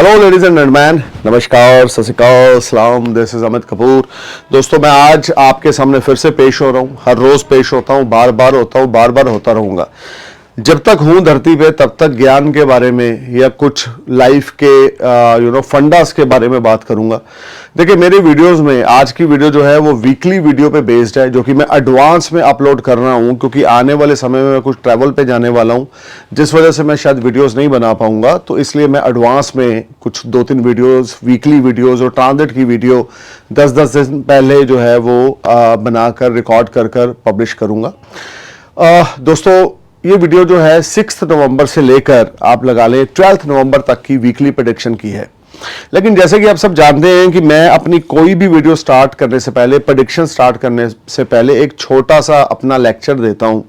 Hello ladies and gentleman, नमस्कार, सत श्री अकाल, सलाम। This is Amit Kapoor. दोस्तों, मैं आज आपके सामने फिर से पेश हो रहा हूँ। हर रोज पेश होता हूँ, बार बार होता हूँ, बार बार होता रहूंगा। जब तक हूं धरती पे तब तक ज्ञान के बारे में या कुछ लाइफ के फंडास के बारे में बात करूंगा। देखिए, मेरे वीडियोस में आज की वीडियो जो है वो वीकली वीडियो पे बेस्ड है, जो कि मैं एडवांस में अपलोड कर रहा हूं, क्योंकि आने वाले समय में मैं कुछ ट्रैवल पे जाने वाला हूं, जिस वजह से मैं शायद वीडियोस नहीं बना पाऊंगा। तो इसलिए मैं एडवांस में कुछ 2-3 वीडियोस, वीकली वीडियोस और ट्रांजिट की वीडियो 10-10 दिन पहले जो है वो बनाकर रिकॉर्ड कर पब्लिश करूंगा। दोस्तों, ये वीडियो जो है 6 नवंबर से लेकर आप लगा लें 12 नवंबर तक की वीकली प्रेडिक्शन की है। लेकिन जैसे कि आप सब जानते हैं कि मैं अपनी कोई भी वीडियो स्टार्ट करने से पहले, प्रेडिक्शन स्टार्ट करने से पहले एक छोटा सा अपना लेक्चर देता हूं,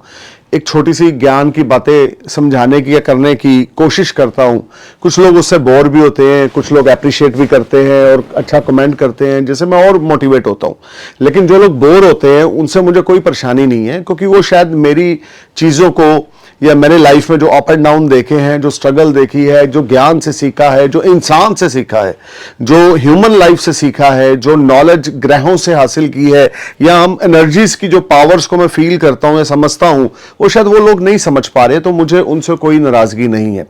एक छोटी सी ज्ञान की बातें समझाने की या करने की कोशिश करता हूं। कुछ लोग उससे बोर भी होते हैं, कुछ लोग अप्रिशिएट भी करते हैं और अच्छा कमेंट करते हैं, जिससे मैं और मोटिवेट होता हूं। लेकिन जो लोग बोर होते हैं उनसे मुझे कोई परेशानी नहीं है, क्योंकि वो शायद मेरी चीज़ों को या मेरे लाइफ में जो अप एंड डाउन देखे हैं, जो स्ट्रगल देखी है, जो ज्ञान से सीखा है, जो इंसान से सीखा है, जो ह्यूमन लाइफ से सीखा है, जो नॉलेज ग्रहों से हासिल की है, या हम एनर्जीज की जो पावर्स को मैं फील करता हूं या समझता हूं, वो शायद वो लोग नहीं समझ पा रहे। तो मुझे उनसे कोई नाराजगी नहीं है।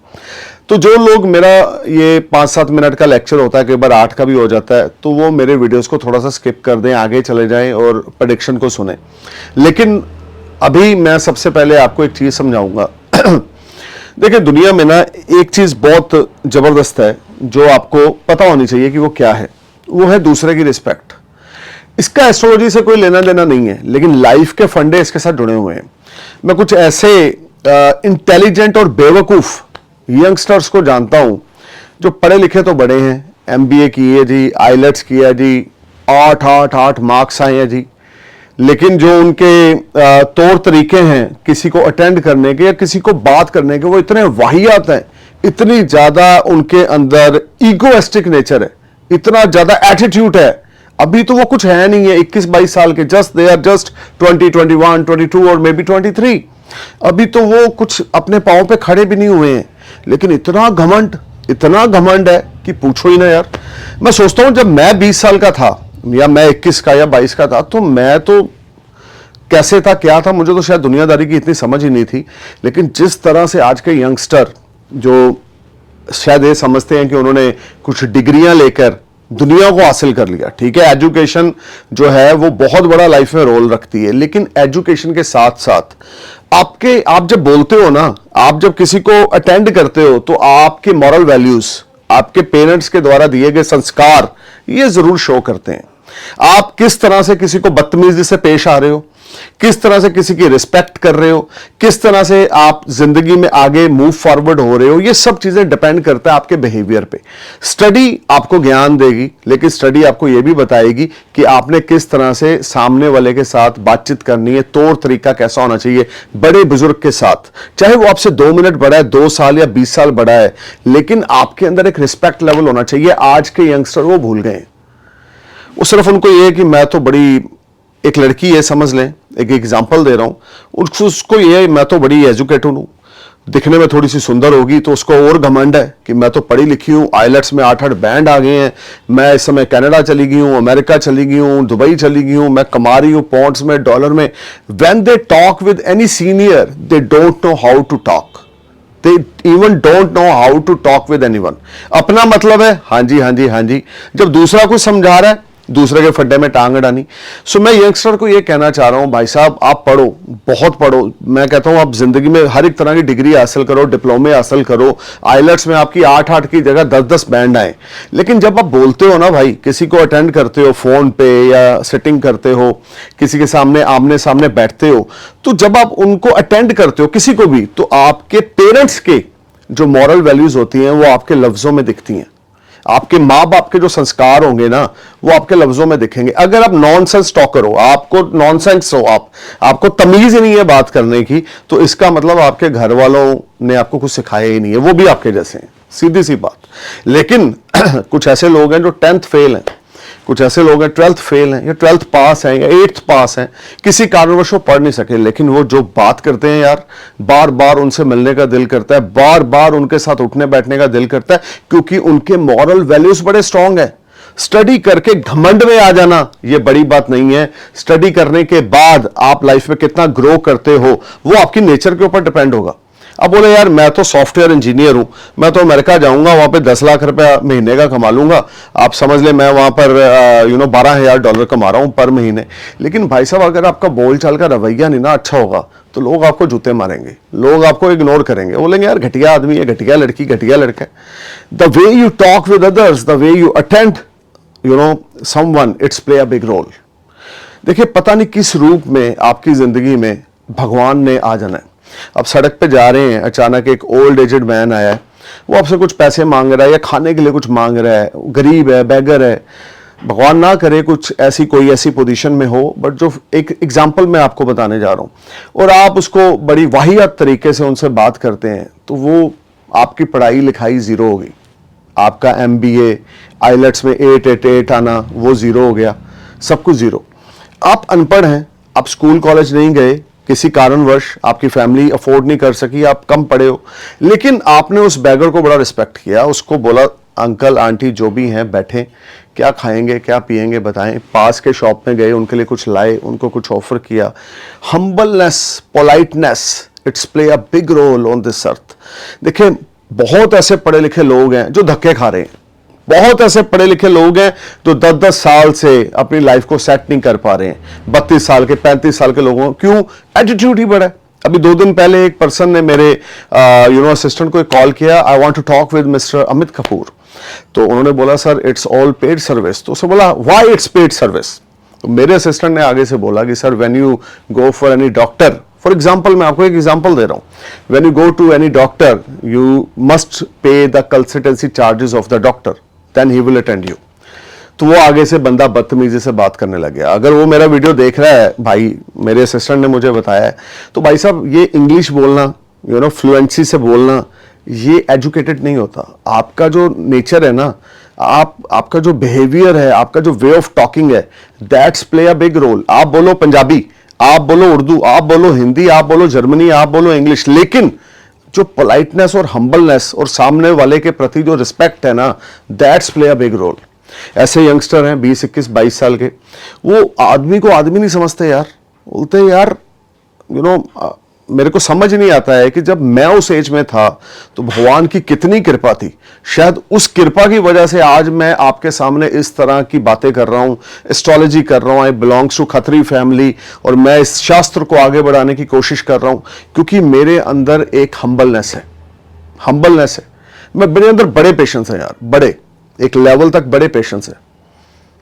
तो जो लोग मेरा ये 5-7 मिनट का लेक्चर होता है, कई बार 8 का भी हो जाता है, तो वो मेरे वीडियोस को थोड़ा सा स्किप कर दें, आगे चले जाएं और प्रेडिक्शन को सुने। लेकिन अभी मैं सबसे पहले आपको एक चीज समझाऊंगा। देखिए, दुनिया में ना एक चीज बहुत जबरदस्त है जो आपको पता होनी चाहिए कि वो क्या है। वो है दूसरे की रिस्पेक्ट। इसका एस्ट्रोलॉजी से कोई लेना देना नहीं है, लेकिन लाइफ के फंडे इसके साथ जुड़े हुए हैं। मैं कुछ ऐसे इंटेलिजेंट और बेवकूफ यंगस्टर्स को जानता हूं जो पढ़े लिखे तो बड़े हैं, MBA किए जी, आइलेट्स किया जी, 8 मार्क्स आए हैं जी, लेकिन जो उनके तौर तरीके हैं किसी को अटेंड करने के या किसी को बात करने के, वो इतने वाहियात हैं, इतनी ज्यादा उनके अंदर ईगोइस्टिक नेचर है, इतना ज्यादा एटीट्यूड है। अभी तो वो कुछ है नहीं है, 21-22 साल के, जस्ट दे आर जस्ट 20, 21, 22 और मे बी 23। अभी तो वो कुछ अपने पांव पे खड़े भी नहीं हुए हैं, लेकिन इतना घमंड है कि पूछो ही ना यार। मैं सोचता हूं, जब मैं 20 साल का था या मैं 21 का या 22 का था, तो मैं तो कैसे था, क्या था, मुझे तो शायद दुनियादारी की इतनी समझ ही नहीं थी। लेकिन जिस तरह से आज के यंगस्टर जो शायद ये समझते हैं कि उन्होंने कुछ डिग्रियां लेकर दुनिया को हासिल कर लिया, ठीक है, एजुकेशन जो है वो बहुत बड़ा लाइफ में रोल रखती है, लेकिन एजुकेशन के साथ साथ आप जब बोलते हो ना, आप जब किसी को अटेंड करते हो, तो आपके मॉरल वैल्यूज, आपके पेरेंट्स के द्वारा दिए गए संस्कार ये जरूर शो करते हैं। आप किस तरह से किसी को बदतमीजी से पेश आ रहे हो, किस तरह से किसी की रिस्पेक्ट कर रहे हो, किस तरह से आप जिंदगी में आगे मूव फॉरवर्ड हो रहे हो, ये सब चीजें डिपेंड करता है आपके बिहेवियर पे। स्टडी आपको ज्ञान देगी, लेकिन स्टडी आपको यह भी बताएगी कि आपने किस तरह से सामने वाले के साथ बातचीत करनी है, तौर तरीका कैसा होना चाहिए बड़े बुजुर्ग के साथ। चाहे वो आपसे 2 मिनट बड़ा है, 2 साल या 20 साल बड़ा है, लेकिन आपके अंदर एक रिस्पेक्ट लेवल होना चाहिए। आज के यंगस्टर वो भूल गए। वो सिर्फ उनको ये है कि मैं तो बड़ी, एक लड़की है, समझ लें, एक एग्जांपल दे रहा हूं, उसको ये, मैं तो बड़ी एजुकेटेड हूं, दिखने में थोड़ी सी सुंदर होगी तो उसको और घमंड है कि मैं तो पढ़ी लिखी हूं, आइलेट्स में 8 बैंड आ गए हैं, मैं इस समय कनाडा चली गई हूं, अमेरिका चली गई हूं, दुबई चली गई हूं, मैं कमा रही हूं पाउंड्स में, डॉलर में। When they talk with any senior, they don't know how to talk, they even don't know how to talk with anyone. अपना मतलब है हाँ जी हाँ जी हाँ जी, जब दूसरा कुछ समझा रहा है दूसरे के फड्डे में टांग अड़ानी। सो मैं यंगस्टर को ये कहना चाह रहा हूं, भाई साहब, आप पढ़ो, बहुत पढ़ो। मैं कहता हूं आप जिंदगी में हर एक तरह की डिग्री हासिल करो, डिप्लोमे हासिल करो, आइलेट्स में आपकी 8 की जगह 10 बैंड आए। लेकिन जब आप बोलते हो ना भाई, किसी को अटेंड करते हो फोन पे या सिटिंग करते हो, किसी के सामने आमने सामने बैठते हो, तो जब आप उनको अटेंड करते हो किसी को भी, तो आपके पेरेंट्स के जो मॉरल वैल्यूज होती हैं वो आपके लफ्जों में दिखती हैं। आपके माँ बाप के जो संस्कार होंगे ना, वो आपके लफ्जों में दिखेंगे। अगर आप नॉनसेंस टॉकर हो, आपको नॉनसेंस हो, आपको तमीज ही नहीं है बात करने की, तो इसका मतलब आपके घर वालों ने आपको कुछ सिखाया ही नहीं है, वो भी आपके जैसे हैं, सीधी सी बात। लेकिन कुछ ऐसे लोग हैं जो 10th फेल हैं, कुछ ऐसे लोग हैं 12th फेल हैं या 12th पास हैं या 8th पास हैं, किसी कारणवश वो पढ़ नहीं सके, लेकिन वो जो बात करते हैं यार, बार बार उनसे मिलने का दिल करता है, बार बार उनके साथ उठने बैठने का दिल करता है, क्योंकि उनके मॉरल वैल्यूज बड़े स्ट्रांग है। स्टडी करके घमंड में आ जाना ये बड़ी बात नहीं है। स्टडी करने के बाद आप लाइफ में कितना ग्रो करते हो वो आपकी नेचर के ऊपर डिपेंड होगा। अब बोले यार मैं तो सॉफ्टवेयर इंजीनियर हूं, मैं तो अमेरिका जाऊंगा, वहां पे 10 लाख रुपया महीने का कमा लूंगा, आप समझ ले मैं वहां पर $12,000 कमा रहा हूं पर महीने। लेकिन भाई साहब अगर आपका बोलचाल का रवैया नहीं ना अच्छा होगा तो लोग आपको जूते मारेंगे, लोग आपको इग्नोर करेंगे, बोलेंगे यार घटिया आदमी है, घटिया लड़की, घटिया लड़का है। The way you talk with others, the way you attend someone, it's play a big role. देखिए पता नहीं किस रूप में आपकी जिंदगी में भगवान ने आ जाना है। अब सड़क पे जा रहे हैं, अचानक एक ओल्ड एजेड मैन आया है, वो आपसे कुछ पैसे मांग रहा है या खाने के लिए कुछ मांग रहा है, गरीब है, बेगर है, भगवान ना करे कुछ कोई ऐसी पोजीशन में हो, बट जो एक एग्जांपल मैं आपको बताने जा रहा हूं, और आप उसको बड़ी वाहियात तरीके से उनसे बात करते हैं, तो वो आपकी पढ़ाई लिखाई जीरो होगी। आपका MBA आइलेट्स में 888 आना वो जीरो हो गया, सब कुछ जीरो। आप अनपढ़ हैं, आप स्कूल कॉलेज नहीं गए, किसी कारणवश आपकी फैमिली अफोर्ड नहीं कर सकी, आप कम पढ़े हो, लेकिन आपने उस बैगर को बड़ा रिस्पेक्ट किया, उसको बोला अंकल आंटी जो भी हैं बैठे, क्या खाएंगे क्या पिएंगे बताएं, पास के शॉप में गए, उनके लिए कुछ लाए, उनको कुछ ऑफर किया। Humbleness, politeness, it's play a big roll on this earth. देखिए बहुत ऐसे पढ़े लिखे लोग हैं जो धक्के खा रहे हैं, बहुत ऐसे पढ़े लिखे लोग हैं जो 10-10 साल से अपनी लाइफ को सेट नहीं कर पा रहे हैं। 32 साल के 35 साल के लोगों, क्यों? एटीट्यूड ही बड़ा है। अभी 2 दिन पहले एक पर्सन ने मेरे असिस्टेंट को कॉल किया, I want to talk with mister Amit Kapoor. तो उन्होंने बोला sir it's all paid service. तो उसने बोला व्हाई इट्स पेड सर्विस? तो मेरे असिस्टेंट ने आगे से बोला कि sir when you go for any doctor, for example मैं आपको एक एग्जाम्पल दे रहा हूं, when you go to any doctor you must pay the consultancy charges of the doctor, then he will attend you. तो वो आगे से बंदा बदतमीजी से बात करने लग गया। अगर वो मेरा वीडियो देख रहा है, भाई मेरे असिस्टेंट ने मुझे बताया है, तो भाई साहब ये इंग्लिश बोलना, फ्लुएंसी से बोलना, ये एजुकेटेड नहीं होता। आपका जो नेचर है ना, आपका जो बिहेवियर है, आपका जो वे ऑफ टॉकिंग है, that's play a big role. आप बोलो पंजाबी, आप बोलो उर्दू, आप बोलो हिंदी, आप बोलो जर्मनी, आप बोलो इंग्लिश, लेकिन जो पोलाइटनेस और हम्बलनेस और सामने वाले के प्रति जो रिस्पेक्ट है ना, that's play a big role. ऐसे यंगस्टर हैं 20, 21, 22 साल के, वो आदमी को आदमी नहीं समझते यार, बोलते यार मेरे को समझ नहीं आता है कि जब मैं उस एज में था तो भगवान की कितनी कृपा थी। शायद उस कृपा की वजह से आज मैं आपके सामने इस तरह की बातें कर रहा हूं, एस्ट्रोलॉजी कर रहा हूं, आई बिलोंग्स टू खत्री फैमिली, और मैं इस शास्त्र को आगे बढ़ाने की कोशिश कर रहा हूं क्योंकि मेरे अंदर एक हम्बलनेस है, हम्बलनेस है। मेरे अंदर बड़े पेशेंस है यार, बड़े एक लेवल तक बड़े पेशेंस है।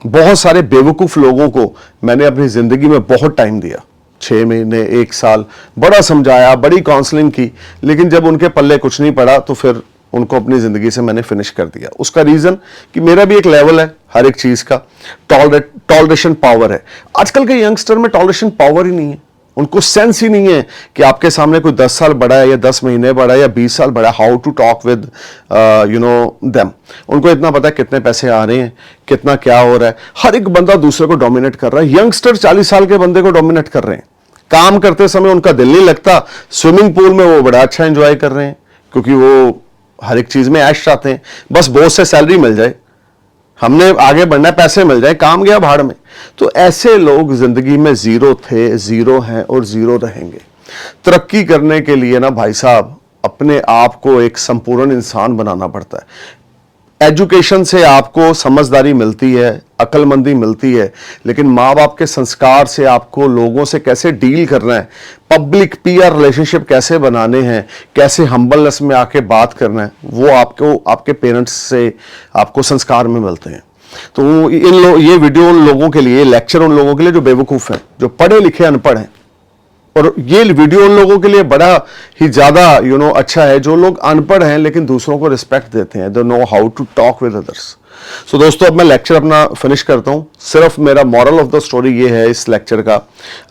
बहुत सारे बेवकूफ लोगों को मैंने अपनी जिंदगी में बहुत टाइम दिया, 6 महीने 1 साल, बड़ा समझाया, बड़ी काउंसलिंग की, लेकिन जब उनके पल्ले कुछ नहीं पड़ा तो फिर उनको अपनी जिंदगी से मैंने फिनिश कर दिया। उसका रीजन कि मेरा भी एक लेवल है हर एक चीज का, टॉलरेशन पावर है। आजकल के यंगस्टर में टॉलरेशन पावर ही नहीं है, उनको सेंस ही नहीं है कि आपके सामने कोई 10 साल बड़ा है या 10 महीने बड़ा है या 20 साल बड़ा है, how to talk with them. उनको इतना पता है कितने पैसे आ रहे हैं, कितना क्या हो रहा है। हर एक बंदा दूसरे को डोमिनेट कर रहा है। यंगस्टर 40 साल के बंदे को डोमिनेट कर रहे हैं। काम करते समय उनका दिल नहीं लगता, स्विमिंग पूल में वो बड़ा अच्छा एंजॉय कर रहे हैं क्योंकि वो हर एक चीज में ऐश चाहते हैं, बस बॉस से सैलरी मिल जाए, हमने आगे बढ़ना है, पैसे मिल जाए, काम गया भाड़ में। तो ऐसे लोग जिंदगी में जीरो थे, जीरो हैं और जीरो रहेंगे। तरक्की करने के लिए ना भाई साहब अपने आप को एक संपूर्ण इंसान बनाना पड़ता है। एजुकेशन से आपको समझदारी मिलती है, अक्लमंदी मिलती है, लेकिन माँ बाप के संस्कार से आपको लोगों से कैसे डील करना है, पब्लिक पीआर रिलेशनशिप कैसे बनाने हैं, कैसे हम्बलनेस में आके बात करना है, वो आपको आपके पेरेंट्स से आपको संस्कार में मिलते हैं। तो ये वीडियो उन लोगों के लिए, लेक्चर उन लोगों के लिए जो बेवकूफ़ हैं, जो पढ़े लिखे अनपढ़ हैं, और ये वीडियो उन लोगों के लिए बड़ा ही ज़्यादा अच्छा है जो लोग अनपढ़ हैं लेकिन दूसरों को रिस्पेक्ट देते हैं, they know how to talk with others. So दोस्तों अब मैं लेक्चर अपना फिनिश करता हूं। सिर्फ मेरा मॉरल ऑफ द स्टोरी ये है इस लेक्चर का,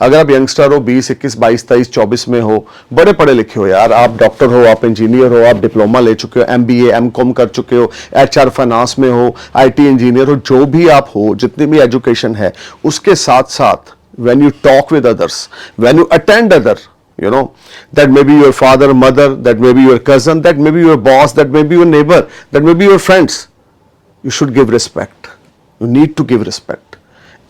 अगर आप यंगस्टर हो 20, 21, 22, 23, 24 में हो, बड़े पढ़े लिखे हो यार, आप डॉक्टर हो, आप इंजीनियर हो, आप डिप्लोमा ले चुके हो, MBA MCOM कर चुके हो, HR फाइनेंस में हो, IT इंजीनियर हो, जो भी आप हो, जितनी भी एजुकेशन है, उसके साथ साथ when you talk with others, when you attend other, you know, that may be your father, mother, that may be your cousin, that may be your boss, that may be your neighbor, that may be your friends, you should give respect. You need to give respect.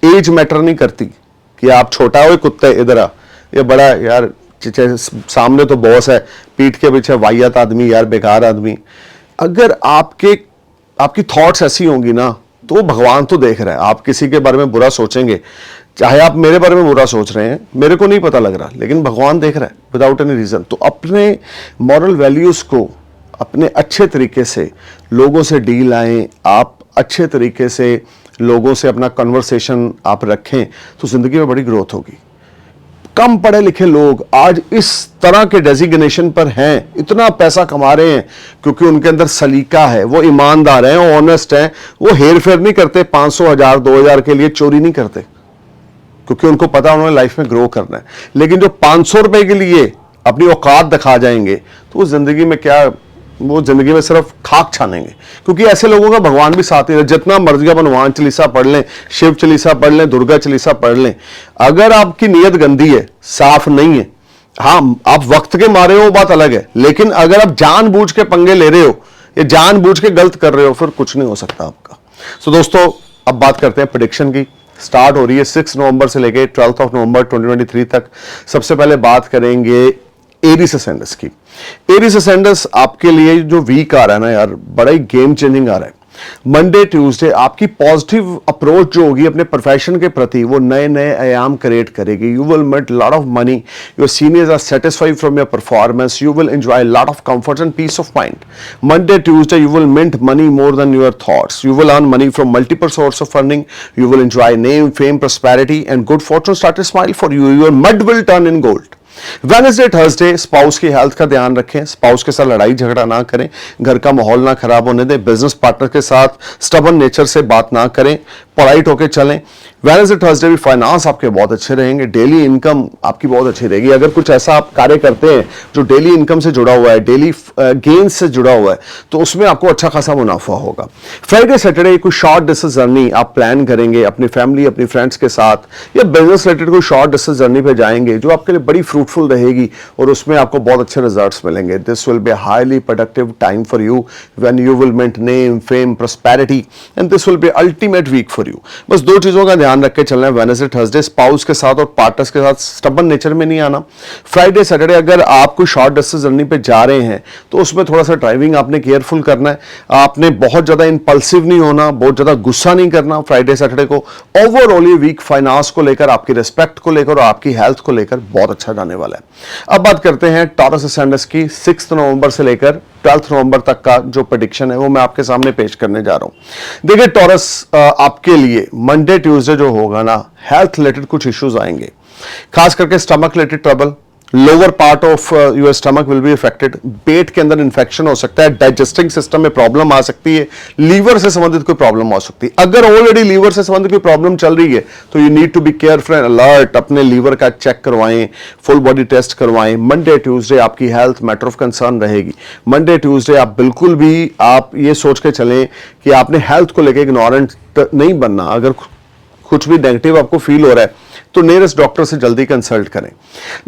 Age matter नहीं करती कि आप छोटा हो कुत्ते इधर आ, ये बड़ा यार सामने तो बॉस है, पीठ के पीछे वाहियात आदमी यार, बेकार आदमी। अगर आपकी थॉट्स ऐसी होंगी ना, तो भगवान तो देख रहा है। आप किसी के बारे में बुरा सोचेंगे, चाहे आप मेरे बारे में बुरा सोच रहे हैं, मेरे को नहीं पता लग रहा, लेकिन भगवान देख रहा है विदाउट एनी रीजन। तो अपने मॉरल वैल्यूज को अपने अच्छे तरीके से लोगों से डील आए, आप अच्छे तरीके से लोगों से अपना कन्वर्सेशन आप रखें, तो जिंदगी में बड़ी ग्रोथ होगी। कम पढ़े लिखे लोग आज इस तरह के डेजिग्नेशन पर हैं, इतना पैसा कमा रहे हैं, क्योंकि उनके अंदर सलीका है, वो ईमानदार हैं, ऑनेस्ट हैं, वो हेर फेर नहीं करते, 500, 1000, 2000 के लिए चोरी नहीं करते, क्योंकि उनको पता उन्होंने लाइफ में ग्रो करना है। लेकिन जो 500 रुपए के लिए अपनी औकात दिखा जाएंगे, तो वो जिंदगी में क्या, वो जिंदगी में सिर्फ खाक छानेंगे। क्योंकि ऐसे लोगों का भगवान भी साथ ही है। जितना मर्जी आप हनुमान चालीसा पढ़ लें, शिव चालीसा पढ़ लें, दुर्गा चालीसा पढ़ लें, अगर आपकी नीयत गंदी है, साफ नहीं है, हाँ आप वक्त के मारे हो, वो बात अलग है, लेकिन अगर आप जानबूझ के पंगे ले रहे हो या जानबूझ के गलत कर रहे हो, फिर कुछ नहीं हो सकता आपका। सो दोस्तों अब बात करते हैं प्रेडिक्शन की। स्टार्ट हो रही है 6 नवंबर से लेकर 12 नवंबर 2023 तक। सबसे पहले बात करेंगे एरीज असेंडेंस की। एरीज असेंडेंस आपके लिए जो वीक आ रहा है ना यार, बड़ा ही गेम चेंजिंग आ रहा है। मंडे ट्यूसडे आपकी पॉजिटिव अप्रोच जो होगी अपने प्रोफेशन के प्रति, वो नए नए आयाम क्रिएट करेगी। You will met lot of money, your seniors are satisfied from your performance, you will enjoy lot of comfort and peace of mind. Monday Tuesday you will mint money more than your thoughts, you will earn money from multiple source of earning, you will enjoy name fame prosperity and good fortune start to smile for you, your mud will turn in gold. Wednesday Thursday spouse की health का ध्यान रखें, spouse के साथ लड़ाई झगड़ा ना करें, घर का माहौल ना खराब होने दें, बिजनेस पार्टनर के साथ स्टबन नेचर से बात ना करें, पोलाइट होकर चलें। वेडनेसडे थर्सडे भी फाइनेंस आपके बहुत अच्छे रहेंगे, डेली इनकम आपकी बहुत अच्छी रहेगी। अगर कुछ ऐसा आप कार्य करते हैं जो डेली इनकम से जुड़ा हुआ है, डेली गेन्स से जुड़ा हुआ है, तो उसमें आपको अच्छा खासा मुनाफा होगा। फ्राइडे सैटरडे कोई शॉर्ट डिस्टेंस जर्नी आप प्लान करेंगे अपनी फैमिली अपनी फ्रेंड्स के साथ, या बिजनेस रिलेटेड कोई शॉर्ट डिस्टेंस जर्नी पे जाएंगे जो आपके लिए बड़ी फ्रूटफुल रहेगी और उसमें आपको बहुत अच्छे रिजल्ट्स मिलेंगे। This will be highly productive time for you when you will meant name fame prosperity and this will be ultimate week for you. बस दो चीजों का ध्यान रख के चलना है वेडनेसडे थर्सडे, स्पाउस के साथ और पार्टनर्स के साथ स्टबन नेचर में नहीं आना। फ्राइडे सैटरडे अगर आप कोई शॉर्ट डिस्टेंस जर्नी पे जा रहे हैं तो उसमें थोड़ा सा ड्राइविंग आपने केयरफुल करना है, आपने बहुत ज्यादा इंपल्सिव नहीं होना, बहुत ज्यादा गुस्सा नहीं करना फ्राइडे सैटरडे को। ओवरऑल ये वीक फाइनेंस को लेकर, आपकी रिस्पेक्ट को लेकर और आपकी हेल्थ को लेकर बहुत अच्छा जाने वाला है। अब बात करते हैं टॉरस असेंडेंस की। 6 नवंबर से लेकर 12 नवंबर तक का जो प्रेडिक्शन है वो मैं आपके सामने पेश करने जा रहा हूं। देखिए टॉरस आपके लिए मंडे ट्यूसडे जो होगा ना, हेल्थ रिलेटेड कुछ इश्यूज आएंगे, खास करके stomach related trouble, lower part of your stomach will be affected, पेट के अंदर इंफेक्शन हो सकता है, डाइजेस्टिंग सिस्टम में प्रॉब्लम आ सकती है, लीवर से संबंधित कोई प्रॉब्लम हो सकती है। अगर ऑलरेडी लीवर से संबंधित कोई प्रॉब्लम चल रही है तो you need to be careful and alert, अपने लीवर का चेक करवाएं, फुल बॉडी टेस्ट करवाएं। मंडे ट्यूसडे आपकी हेल्थ मैटर ऑफ कंसर्न रहेगी। मंडे ट्यूसडे आप बिल्कुल भी आप ये सोच के चलें कि आपने हेल्थ को लेकर इग्नोरेंट नहीं बनना। अगर कुछ भी नेगेटिव आपको फील हो रहा है तो नियरेस्ट डॉक्टर से जल्दी कंसल्ट करें।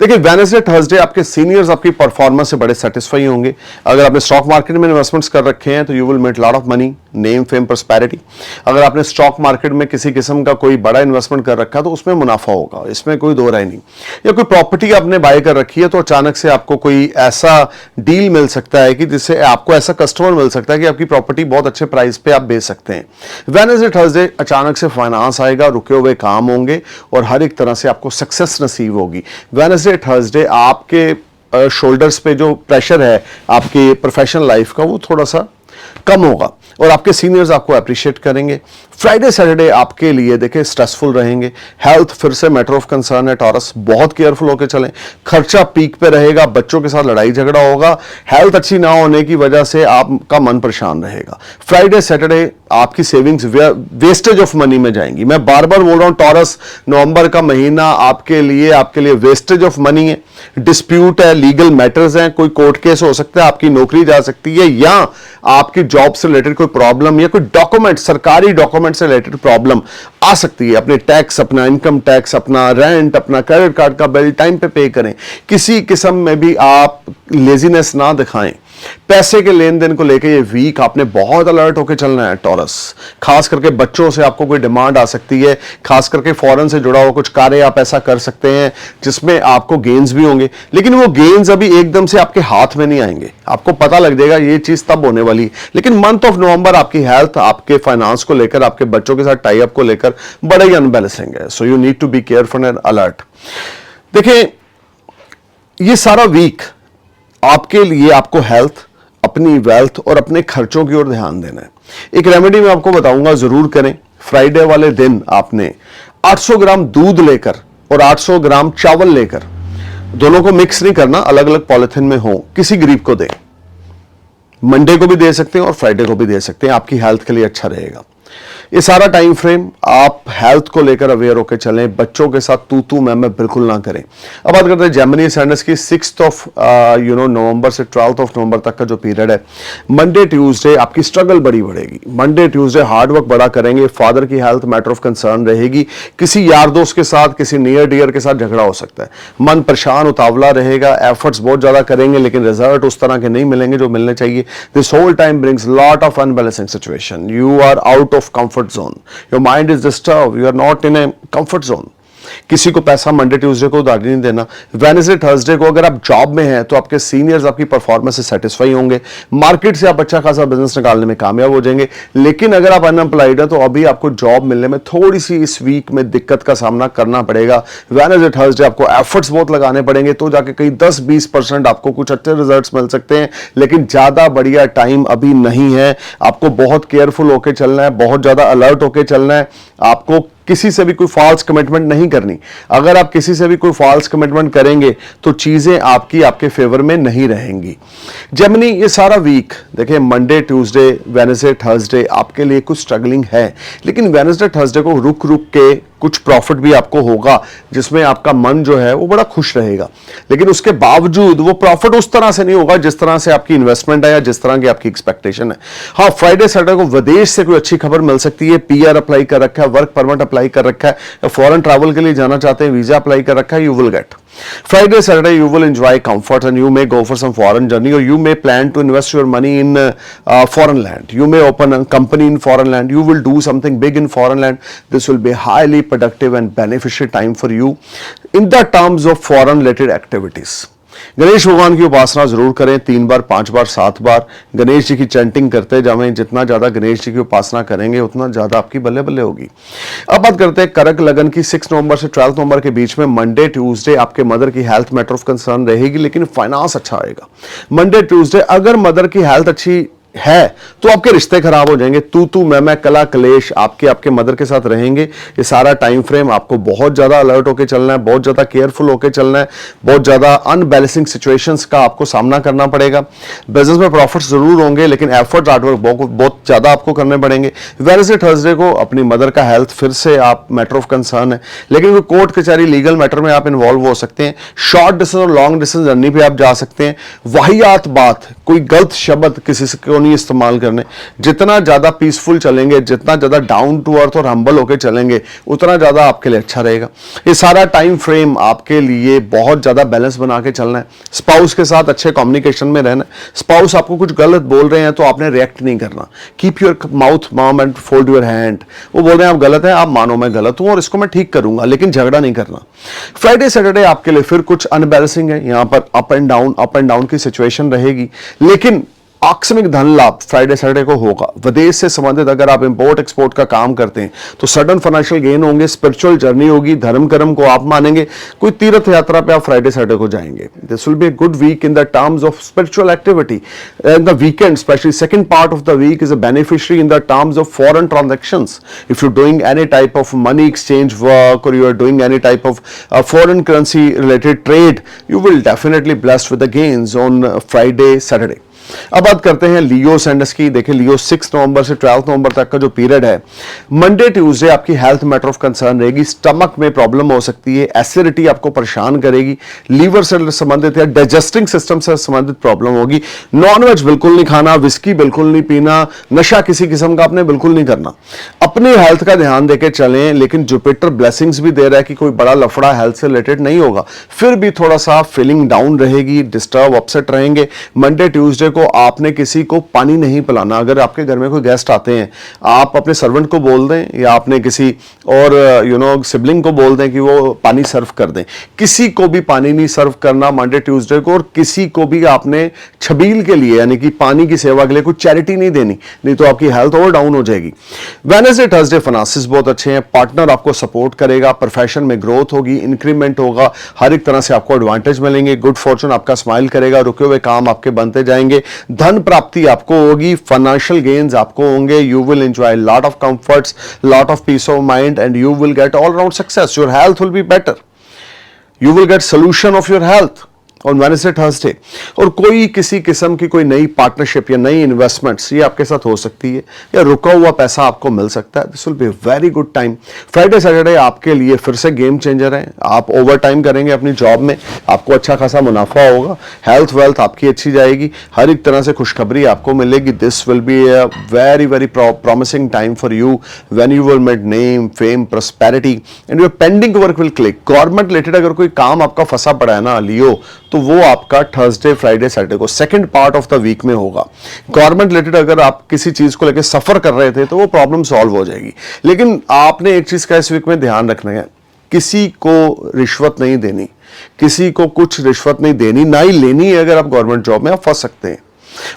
देखिए वेडनेसडे थर्सडे आपके सीनियर्स आपकी परफॉर्मेंस से बड़े सेटिस्फाई होंगे। अगर आपने स्टॉक मार्केट में इन्वेस्टमेंट्स कर रखे हैं तो you will make lot of money, name fame prosperity. अगर आपने स्टॉक मार्केट में किसी किस्म का कोई बड़ा इन्वेस्टमेंट कर रखा है तो उसमें मुनाफा होगा, इसमें कोई दो राय नहीं। या कोई प्रॉपर्टी आपने बाय कर रखी है तो अचानक से आपको कोई ऐसा डील मिल सकता है कि जिससे आपको ऐसा कस्टमर मिल सकता है कि आपकी प्रॉपर्टी बहुत अच्छे प्राइस पे आप बेच सकते हैं। वेडनेसडे थर्सडे अचानक से फाइनेंस आएगा, रुके हुए काम होंगे और हर एक तरह से आपको सक्सेस नसीब होगी। वेडनेसडे थर्सडे आपके शोल्डर्स पे जो प्रेशर है आपकी प्रोफेशनल लाइफ का वो थोड़ा सा कम होगा और आपके सीनियर्स आपको अप्रिशिएट करेंगे। फ्राइडे सैटरडे आपके लिए देखिए स्ट्रेसफुल रहेंगे। हेल्थ फिर से मैटर ऑफ कंसर्न है टॉरस, बहुत केयरफुल होकर चलें। खर्चा पीक पे रहेगा, बच्चों के साथ लड़ाई झगड़ा होगा, हेल्थ अच्छी ना होने की वजह से आपका मन परेशान रहेगा। फ्राइडे सैटरडे आपकी सेविंग्स वेस्टेज ऑफ मनी में जाएंगी। मैं बार बार बोल रहा हूं टॉरस, नवंबर का महीना आपके लिए वेस्टेज ऑफ मनी है, डिस्प्यूट है, लीगल मैटर्स हैं, कोई कोर्ट केस हो सकता है, आपकी नौकरी जा सकती है, या आपकी जॉब से रिलेटेड कोई प्रॉब्लम या कोई डॉक्यूमेंट, सरकारी डॉक्यूमेंट से रिलेटेड प्रॉब्लम आ सकती है। अपने टैक्स, अपना इनकम टैक्स, अपना रेंट, अपना क्रेडिट कार्ड का बिल टाइम पे पे करें। किसी किस्म में भी आप लेजीनेस ना दिखाएं। पैसे के लेन देन को लेकर ये वीक आपने बहुत अलर्ट होकर चलना है टॉरस। खास करके बच्चों से आपको कोई डिमांड आ सकती है, खास करके फॉरेन से जुड़ा हुआ कुछ कार्य आप ऐसा कर सकते हैं जिसमें आपको गेन्स भी होंगे, लेकिन वो गेन्स अभी एकदम से आपके हाथ में नहीं आएंगे। आपको पता लग जाएगा ये चीज तब होने वाली, लेकिन मंथ ऑफ नवंबर आपकी हेल्थ, आपके फाइनेंस को लेकर, आपके बच्चों के साथ टाई अप को लेकर बड़ा ही अनबैलेंसिंग है। So you need to be careful and alert. देखिए ये सारा वीक आपके लिए आपको हेल्थ, अपनी वेल्थ और अपने खर्चों की ओर ध्यान देना है। एक रेमेडी मैं आपको बताऊंगा, जरूर करें। फ्राइडे वाले दिन आपने 800 ग्राम दूध लेकर और 800 ग्राम चावल लेकर, दोनों को मिक्स नहीं करना, अलग अलग पॉलिथिन में हो, किसी गरीब को दें। मंडे को भी दे सकते हैं और फ्राइडे को भी दे सकते हैं, आपकी हेल्थ के लिए अच्छा रहेगा। ये सारा टाइम फ्रेम आप हेल्थ को लेकर अवेयर होकर चलें। बच्चों के साथ तू मैं बिल्कुल ना करें। अब बात करते हैं जेमिनी सैंडस की। 6 नवंबर से 12 नवंबर तक का जो पीरियड है, मंडे ट्यूसडे आपकी स्ट्रगल बड़ी बढ़ेगी। मंडे ट्यूसडे हार्ड वर्क बड़ा करेंगे। फादर की हेल्थ मैटर ऑफ कंसर्न रहेगी। किसी यार दोस्त के साथ, किसी नियर डियर के साथ झगड़ा हो सकता है। मन परेशान, उतावला रहेगा। एफर्ट्स बहुत ज्यादा करेंगे लेकिन रिजल्ट उस तरह के नहीं मिलेंगे जो मिलने चाहिए। This whole time brings lot of unbalancing situation. You are out of comfort zone, your mind is disturbed, you are not in a comfort zone. किसी को पैसा मंडे ट्यूसडे को उधारी नहीं देना। वेडनेसडे थर्सडे को अगर आप जॉब में हैं तो आपके सीनियर्स आपकी परफॉर्मेंस से सेटिस्फाई होंगे। मार्केट से आप अच्छा खासा बिजनेस निकालने में कामयाब हो जाएंगे। लेकिन अगर आप अनएम्प्लॉयड हैं तो अभी आपको जॉब मिलने में थोड़ी सी इस वीक में दिक्कत का सामना करना पड़ेगा। वेडनेसडे थर्सडे आपको एफर्ट्स बहुत लगाने पड़ेंगे, तो जाके कहीं 10-20% आपको कुछ अच्छे रिजल्ट्स मिल सकते हैं, लेकिन ज्यादा बढ़िया टाइम अभी नहीं है। आपको बहुत केयरफुल होकर चलना है, बहुत ज्यादा अलर्ट होकर चलना है। आपको किसी से भी कोई फॉल्स कमिटमेंट नहीं करनी। अगर आप किसी से भी कोई फॉल्स कमिटमेंट करेंगे तो चीजें आपके फेवर में नहीं रहेंगी। जेमिनी ये सारा वीक देखिए, मंडे ट्यूसडे वेडनेसडे थर्सडे आपके लिए कुछ स्ट्रगलिंग है, लेकिन वेडनेसडे थर्सडे को रुक रुक के कुछ प्रॉफिट भी आपको होगा, जिसमें आपका मन जो है वो बड़ा खुश रहेगा। लेकिन उसके बावजूद वो प्रॉफिट उस तरह से नहीं होगा जिस तरह से आपकी इन्वेस्टमेंट है या जिस तरह की आपकी एक्सपेक्टेशन है। हाँ, फ्राइडे सैटरडे को विदेश से कोई अच्छी खबर मिल सकती है। पीआर अप्लाई कर रखा है, वर्क परमिट अप्लाई कर रखा है, या फॉरेन ट्रैवल के लिए जाना चाहते हैं, वीजा अप्लाई कर रखा है, you will gate. Friday, Saturday, you will enjoy comfort and you may go for some foreign journey, or you may plan to invest your money in foreign land. You may open a company in foreign land. You will do something big in foreign land. This will be highly productive and beneficial time for you in the terms of foreign related activities. Ganesh भगवान की उपासना जरूर करें, 3 बार 5 बार 7 बार गणेश जी की chanting करते जाएं। जितना ज्यादा गणेश जी की उपासना करेंगे उतना ज्यादा आपकी बल्ले बल्ले होगी। अब बात करते हैं कर्क लगन की। 6 नवंबर से 12 नवंबर के बीच में मंडे ट्यूसडे आपके मदर की हेल्थ मैटर ऑफ कंसर्न रहेगी, लेकिन फाइनेंस अच्छा आएगा। मंडे ट्यूसडे अगर मदर की हेल्थ अच्छी है तो आपके रिश्ते खराब हो जाएंगे। तू मैं कला कलेश आपके मदर के साथ रहेंगे। ये सारा टाइम फ्रेम आपको बहुत ज्यादा अलर्ट होकर चलना है, बहुत ज्यादा केयरफुल होकर चलना है, बहुत ज्यादा अनबैलेंसिंग सिचुएशंस का आपको सामना करना पड़ेगा। बिजनेस में प्रॉफिट्स जरूर होंगे, लेकिन एफर्ट हार्डवर्क बहुत ज्यादा आपको करने पड़ेंगे। वेडनेसडे थर्सडे को अपनी मदर का हेल्थ फिर से आप मैटर ऑफ कंसर्न है, लेकिन कोई कोर्ट कचहरी लीगल मैटर में आप इन्वॉल्व हो सकते हैं। शॉर्ट डिस्टेंस और लॉन्ग डिस्टेंस जर्नी पे आप जा सकते हैं। वाहियात बात, कोई गलत शब्द किसी से को नहीं इस्तेमाल करने। जितना ज्यादा पीसफुल चलेंगे, जितना ज्यादा डाउन टू अर्थ और हम्बल होकर चलेंगे, उतना ज्यादा आपके लिए अच्छा रहेगा। ये सारा टाइम फ्रेम आपके लिए बहुत ज्यादा बैलेंस बना के चलना है। स्पाउस के साथ अच्छे कम्युनिकेशन में रहना है। स्पाउस आपको कुछ गलत बोल रहे हैं तो आपने रिएक्ट नहीं करना। कीप योर माउथ मम एंड फोल्ड योर हैंड। वो बोल रहे हैं आप गलत हैं, आप मानो मैं गलत हूं और इसको मैं ठीक करूंगा, लेकिन झगड़ा नहीं करना। फ्राइडे सैटरडे आपके लिए फिर कुछ अनबैलेंसिंग है। यहां पर अप एंड डाउन की सिचुएशन रहेगी, लेकिन आकस्मिक धन लाभ फ्राइडे सैटरडे को होगा। विदेश से संबंधित अगर आप इंपोर्ट एक्सपोर्ट का काम करते हैं तो सडन फाइनेंशियल गेन होंगे, स्पिरिचुअल जर्नी होगी, धर्म कर्म को आप मानेंगे, कोई तीर्थ यात्रा पे आप फ्राइडे सैटरडे को जाएंगे। This will be a good week in the terms of spiritual activity. In the weekend specially second part of the week is a beneficiary in the terms of foreign transactions. If you doing any type of money exchange work और you are doing any type of foreign currency related trade, you will definitely blessed with the gains on Friday, Saturday. अब बात करते हैं लियो सेंडस की। देखिए लियो 6 नवंबर से 12 नवंबर तक का जो पीरियड है, मंडे ट्यूसडे आपकी हेल्थ मैटर ऑफ कंसर्न रहेगी। स्टमक में प्रॉब्लम हो सकती है, एसिडिटी आपको परेशान करेगी, लीवर से संबंधित या डाइजेस्टिंग सिस्टम से संबंधित प्रॉब्लम होगी। नॉनवेज बिल्कुल नहीं खाना, विस्की बिल्कुल नहीं पीना, नशा किसी किस्म का आपने बिल्कुल नहीं करना। अपने हेल्थ का ध्यान देके चलें, लेकिन जुपिटर ब्लेसिंग्स भी दे रहा है कि कोई बड़ा लफड़ा हेल्थ से रिलेटेड नहीं होगा। फिर भी थोड़ा सा फीलिंग डाउन रहेगी, डिस्टर्ब अपसेट रहेंगे। मंडे ट्यूसडे को आपने किसी को पानी नहीं पिलाना। अगर आपके घर में कोई गेस्ट आते हैं, आप अपने सर्वेंट को बोल दें या आपने किसी और सिबलिंग को बोल दें कि वो पानी सर्व कर दें। किसी को भी पानी नहीं सर्व करना मंडे ट्यूसडे को, और किसी को भी आपने छबील के लिए यानी कि पानी की सेवा के लिए कोई चैरिटी नहीं देनी, नहीं तो आपकी हेल्थ और डाउन हो जाएगी। वेडनेसडे थर्सडे फाइनेंसेस बहुत अच्छे हैं, पार्टनर आपको सपोर्ट करेगा, प्रोफेशन में ग्रोथ होगी, इंक्रीमेंट होगा, हर एक तरह से आपको एडवांटेज मिलेंगे, गुड फॉर्चून आपका स्माइल करेगा, रुके हुए काम आपके बनते जाएंगे, धन प्राप्ति आपको होगी, फाइनेंशियल गेन्स आपको होंगे, you will enjoy lot of comforts, lot of peace of mind and you will get all round success. Your health will be better, you will gate solution of your health on Wednesday Thursday. और कोई किसी किस्म की कोई नई partnership या नई investments ये आपके साथ हो सकती है, या रुका हुआ पैसा आपको मिल सकता है। This will be very good time. Friday Saturday आपके लिए फिर से गेम चेंजर है। आप ओवर टाइम करेंगे अपनी जॉब में, आपको अच्छा खासा मुनाफा होगा, हेल्थ वेल्थ आपकी अच्छी जाएगी, हर एक तरह से खुशखबरी आपको मिलेगी। This will be a very very promising time for you when you will make name fame prosperity and your pending work will click. Government related अगर कोई काम आपका फंसा पड़ा है ना लियो, तो वो आपका थर्सडे फ्राइडे सैटरडे को second part of the week में होगा। गवर्नमेंट रिलेटेड अगर आप किसी चीज को लेकर सफर कर रहे थे तो वो प्रॉब्लम सॉल्व हो जाएगी। लेकिन आपने एक चीज का इस वीक में ध्यान रखना है, किसी को रिश्वत नहीं देनी, किसी को कुछ रिश्वत नहीं देनी, ना ही लेनी है। अगर आप गवर्नमेंट जॉब में आप फंस सकते हैं।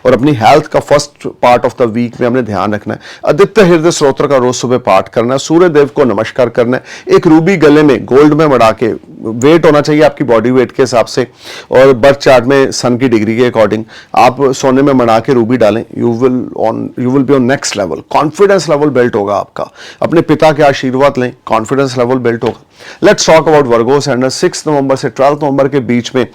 और अपनी हेल्थ का first part of the week में हमने ध्यान रखना है। आदित्य हृदय स्तोत्र का रोज सुबह पाठ करना है, सूर्य देव को नमस्कार करना है, एक रूबी गले में गोल्ड में मड़ा के, वेट होना चाहिए आपकी बॉडी वेट के हिसाब से और बर्थ चार्ट में सन की डिग्री के अकॉर्डिंग आप सोने में मड़ा के रूबी डालें। You will be on next level, confidence level built होगा आपका। अपने पिता के आशीर्वाद लें, कॉन्फिडेंस लेवल बिल्ट होगा। Let's talk about Virgo and 6 नवंबर से 12 नवंबर के बीच में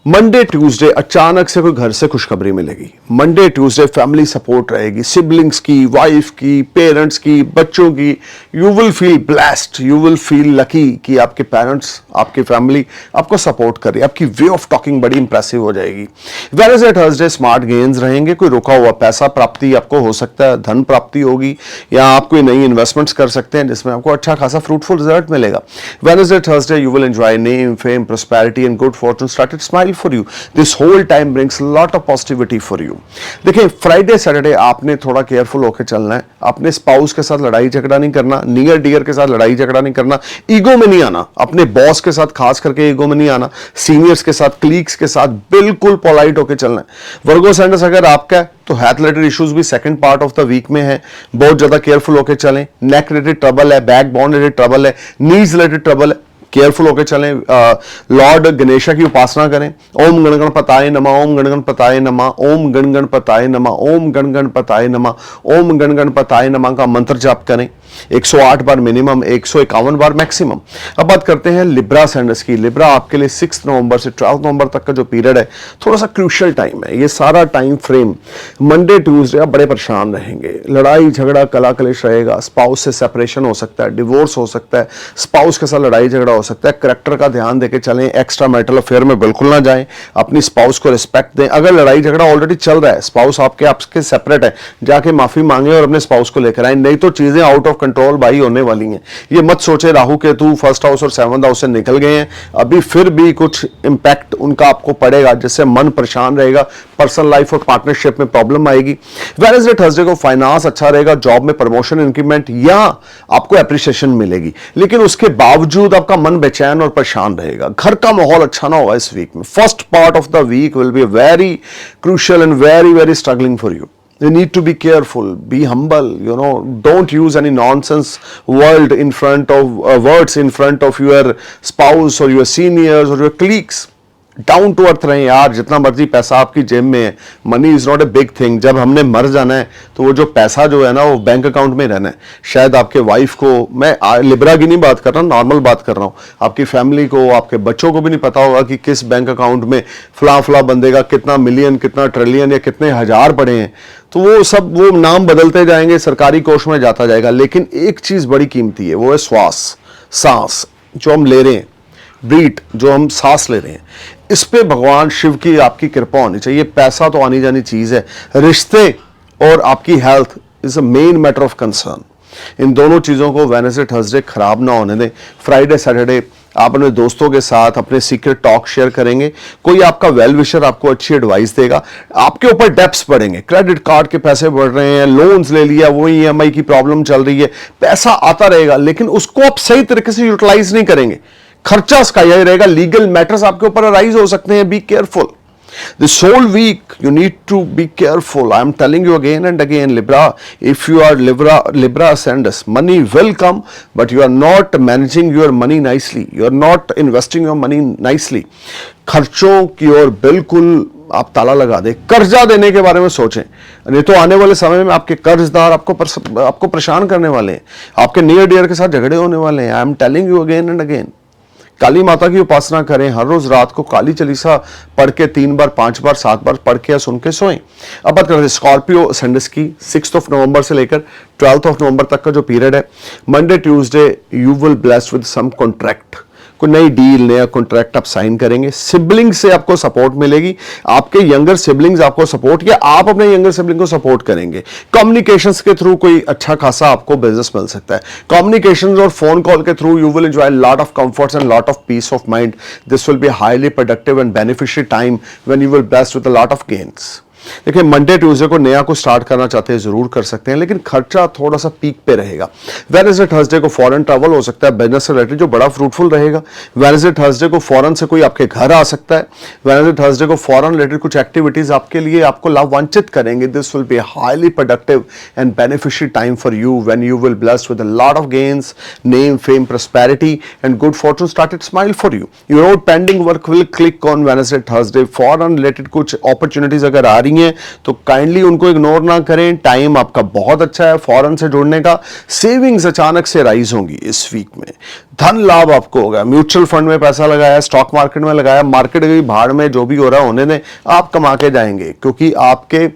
मंडे ट्यूसडे अचानक से कोई घर से खुशखबरी मिलेगी। मंडे ट्यूसडे फैमिली सपोर्ट रहेगी, सिबलिंग्स की, वाइफ की, पेरेंट्स की, बच्चों की। You will feel blessed, you will feel lucky कि आपके पेरेंट्स, आपकी फैमिली आपको सपोर्ट कर रही है। आपकी वे ऑफ टॉकिंग बड़ी इंप्रेसिव हो जाएगी। वेडनेसडे थर्सडे स्मार्ट गेन्स रहेंगे, कोई रुका हुआ पैसा प्राप्ति आपको हो सकता है, धन प्राप्ति होगी, या आप कोई नई इन्वेस्टमेंट्स कर सकते हैं जिसमें आपको अच्छा खासा फ्रूटफुल रिजल्ट मिलेगा। Wednesday Thursday you will enjoy name fame prosperity and good Fortune started smile for you. This whole time brings lot of positivity for you. देखिए फ्राइडे सैटरडे आपने थोड़ा केयरफुल होकर चलना है। अपने स्पाउस के साथ लड़ाई झगड़ा नहीं करना, नियर डियर के साथ लड़ाई झगड़ा नहीं करना, ईगो में नहीं आना, अपने बॉस के साथ खास करके ईगो में नहीं आना, सीनियर्स के साथ, क्लीग्स के साथ बिल्कुल पोलाइट होकर चलना है। वर्गो सेंडस अगर आपका है तो हेल्थ रिलेटेड इश्यूज भी second part of the week में है, बहुत ज्यादा केयरफुल होकर चलें। नेक रिलेटेड ट्रबल है, बैक बोन रिलेटेड ट्रबल है, नीज रिलेटेड ट्रबल है, केयरफुल होकर चलें। लॉर्ड गणेशा की उपासना करें। ओम गण गणपताय नमः, ओम गण गणपताय नमः, ओम गण गणपताय नमः, ओम गण गणपताय नमः, ओम गण गणपताय नमः का मंत्र जाप करें 108 बार मिनिमम, 151 बार मैक्सिमम। अब बात करते हैं लिब्रा सेंडस की। लिब्रा आपके लिए 6 नवंबर से 12 नवंबर तक का जो पीरियड है थोड़ा सा क्रूशियल टाइम है। ये सारा टाइम फ्रेम मंडे ट्यूसडे आप बड़े परेशान रहेंगे, लड़ाई झगड़ा कला कलेश रहेगा, स्पाउस से सेपरेशन हो सकता है, डिवोर्स हो सकता है, स्पाउस के साथ लड़ाई झगड़ा हो सकता है। करेक्टर का ध्यान देके चलें, एक्स्ट्रा मैरिटल अफेयर में बिल्कुल ना जाएं, अपनी स्पाउस को रिस्पेक्ट दें। अगर लड़ाई झगड़ा ऑलरेडी चल रहा है, स्पाउस आपके सेपरेट है, जाके माफी मांगे और अपने स्पाउस को लेकर आए, नहीं तो चीजें आउट ऑफ कंट्रोल भाई होने वाली हैं। ये मत सोचे राहु केतु फर्स्ट हाउस और 7th हाउस से निकल गए हैं, अभी फिर भी कुछ इंपैक्ट उनका आपको पड़ेगा जिससे मन परेशान रहेगा, पर्सनल लाइफ और पार्टनरशिप में प्रॉब्लम आएगी। वेडनेसडे थर्सडे को फाइनेंस अच्छा रहेगा, जॉब में प्रमोशन इंक्रीमेंट या आपको एप्रिसिएशन मिलेगी, लेकिन उसके बावजूद आपका मन बेचैन और परेशान रहेगा, घर का माहौल अच्छा ना होगा इस वीक में। First part of the week will be very crucial and very very struggling for you. You need to be careful, be humble, don't use any nonsense words in front of your spouse or your seniors or your colleagues. Down to earth रहें यार, जितना मर्जी पैसा आपकी जेब में है, money is not a big thing. जब हमने मर जाना है तो वो जो पैसा जो है ना वो बैंक अकाउंट में रहना है। शायद आपके वाइफ को, मैं लिब्रा की नहीं बात कर रहा हूँ, नॉर्मल बात कर रहा हूँ, आपकी फैमिली को, आपके बच्चों को भी नहीं पता होगा कि किस बैंक अकाउंट में फला बंदे का कितना मिलियन, कितना ट्रिलियन या कितने हजार पड़े हैं। तो वो नाम बदलते जाएंगे, सरकारी कोष में जाता जाएगा। लेकिन एक चीज बड़ी कीमती है, वो है सांस जो हम ले रहे हैं, ब्रीथ जो हम सांस ले रहे हैं, इस पे भगवान शिव की आपकी कृपा होनी चाहिए। पैसा तो आनी जानी चीज है, रिश्ते और आपकी health is a main matter of concern. इन दोनों चीजों को वेडनेसडे थर्सडे खराब ना होने दें। फ्राइडे सैटरडे आप अपने दोस्तों के साथ अपने सीक्रेट टॉक शेयर करेंगे, कोई आपका वेल विशर आपको अच्छी एडवाइस देगा, आपके ऊपर डेप्स बढ़ेंगे, क्रेडिट कार्ड के पैसे बढ़ रहे हैं, लोन्स ले लिया, वो ईएमआई की प्रॉब्लम चल रही है, पैसा आता रहेगा लेकिन उसको आप सही तरीके से यूटिलाइज नहीं करेंगे, खर्चा उसका यही रहेगा, लीगल मैटर्स आपके ऊपर अराइज हो सकते हैं। Be careful this whole week. You need to be careful. I am telling you again and again, Libra, if you are Libra ascendant, money will come, but you are not managing your money nicely, you are not investing your money nicely. खर्चों की ओर बिल्कुल आप ताला लगा दे, कर्जा देने के बारे में सोचें, नहीं तो आने वाले समय में आपके कर्जदार आपको परेशान करने वाले हैं, आपके नियर डियर के साथ झगड़े होने वाले हैं। I am telling you again and again. Kali माता की उपासना करें, हर रोज रात को काली चालीसा पढ़ के 3 बार 5 बार 7 बार पढ़ के या सुन के सोएं। अब बात करते हैं स्कॉर्पियो असेंडेंस की। 6 नवंबर से लेकर 12 नवंबर तक का जो पीरियड है, Monday Tuesday you will blessed with some contract, कोई नई डील, नया कॉन्ट्रैक्ट आप साइन करेंगे। सिबलिंग से आपको सपोर्ट मिलेगी, आपके यंगर सिबलिंग्स आपको सपोर्ट, या आप अपने यंगर सिबलिंग को सपोर्ट करेंगे। कम्युनिकेशंस के थ्रू कोई अच्छा खासा आपको बिजनेस मिल सकता है। कम्युनिकेशंस और फोन कॉल के through you will enjoy lot of comforts and lot of peace of mind. This will be highly productive and beneficial time when you will blessed with a lot of gains. देखिए, Monday Tuesday को नया को start करना चाहते हैं जरूर कर सकते हैं, लेकिन खर्चा थोड़ा सा पीक पे रहेगा। वेडनेसडे थर्सडे को फॉरेन ट्रैवल हो सकता है बिजनेस से रिलेटेड, जो बड़ा फ्रूटफुल रहेगा। वेडनेसडे थर्सडे को फॉरेन से कोई आपके घर आ सकता है। वेडनेसडे थर्सडे को फॉरेन रिलेटेड कुछ एक्टिविटीज आपके लिए आपको लाभान्वित करेंगे। This will be highly productive and beneficial time for you when you will blessed with a lot of gains, name, fame, prosperity and good Fortune started smile for you. Your pending work will click on Wednesday Thursday. Foreign related कुछ opportunities अगर आ रही हैं तो kindly उनको ignore ना करें। Time आपका बहुत अच्छा है फॉरेन से जुड़ने का। सेविंग्स अचानक से राइज होंगी इस वीक में। धन लाभ आपको होगा। म्यूचुअल फंड में पैसा लगाया, स्टॉक मार्केट में लगाया, मार्केट की भाड़ में जो भी हो रहा है होने दें, आप कमा के जाएंगे, क्योंकि आपके